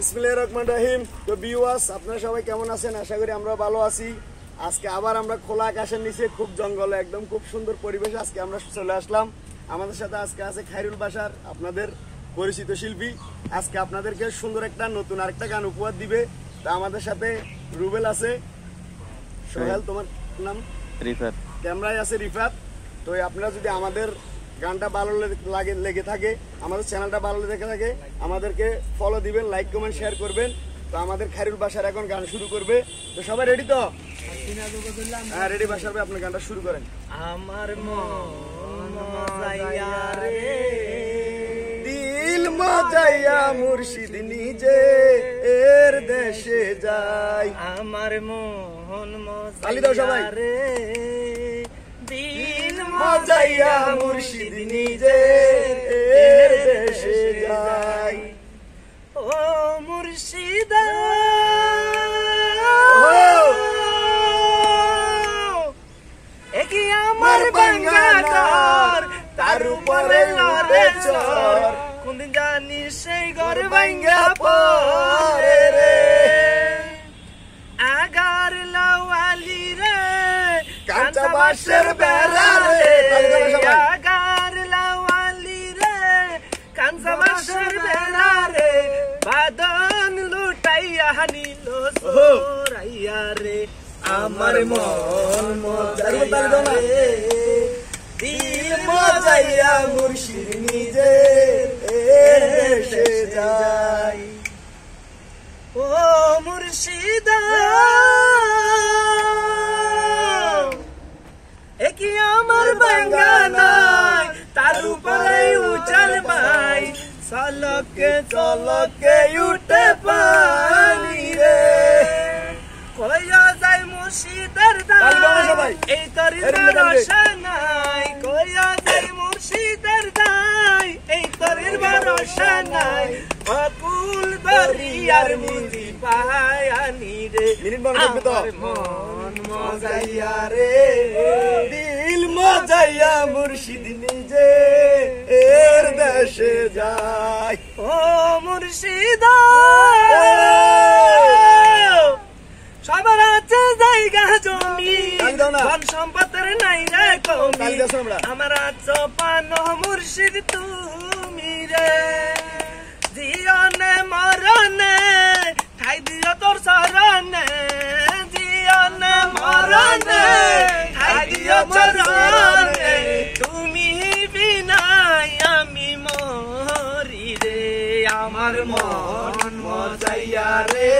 বিসমিল্লাহির রহমানির রহিম। তো ভিউয়ার্স, আপনারা সবাই কেমন আছেন? আশা করি আমরা ভালো আছি। আজকে আবার আমরা খোলা আকাশের নিচে খুব জঙ্গলে একদম খুব সুন্দর পরিবেশ আজকে আমরা চলে আসলাম। আমাদের সাথে আজকে আছে খায়রুল বাশার, আপনাদের পরিচিত শিল্পী। আজকে আপনাদেরকে সুন্দর একটা নতুন আরেকটা গান উপহার দিবে। তা আমাদের সাথে রুবেল আছে, সোহেল, তোমার নাম? রিফাত। ক্যামেরায় আছে রিফাত। তো আপনারা যদি আমাদের গানটা ভালো লেগে থাকে, আমাদের চ্যানেলটা ভালো লেগে থাকে, আমাদেরকে ফলো দিবেন, লাইক কমেন্ট শেয়ার করবেন। তো আমাদের খায়রুল বাশার এখন গান শুরু করবে। তো সবাই রেডি তো? হ্যাঁ রেডি। বাশার ভাই আপনি গানটা শুরু করেন। আমার মন মজাইয়া রে, দিল মজাইয়া মুর্শিদ নিজে এর দেশে যায়। আমার মন তালি দাও সবাই। মজাইয়া রে, দিল মজাইয়া মুর্শিদ নিজে এর দেশে যায়। ও মুর্শিদা একি আমার বাঙ্গাঘর, তার উপরে লড়ে চর, কোনদিন জানি সেই ঘর ভাঙ্গা পড়ে রে। আগার লাওয়ালি রে, কাঁচা বাঁশের বেড়া রে, আগার লাওয়ালি রে, কাঁচা বাঁশের বেড়া রে, বাদন লুটাইয়া নিল সোরাইয়া রে। আমার মন মজাইয়া রে, দিল মজাইয়া মুর্শিদ নিজে এর দেশে যায়। ও মুর্শিদা একি আমার বাঙ্গানাই, তার উপরে উজাল ভাই, চলকে চলকে উঠে পানি রে। কইয়া যাই মুর্শিদের দাই, এই তরির ভরসা নাই। কইয়া যাই মুর্শিদের দাই, এই তরির ভরসা নাই। অকুল দরিয়ার মুদি পায়ানি রে। আমার মন মজাইয়া রে, দিল মজাইয়া মুর্শিদ নিজে এর দেশে যায়। ও মুর্শিদা সবার আছে জায়গা জমি, ধন সম্পদের নাই রে কমি। আমার আছো পান মুর্শিদ তুমি রে, জীবনে মরণে ঠাই দিও তোর শরণে, জীবনে মরণে ঠাই দিও চরণে। তুমি বিনাই আমি মরি রে। আমার মন মজাইয়া রে,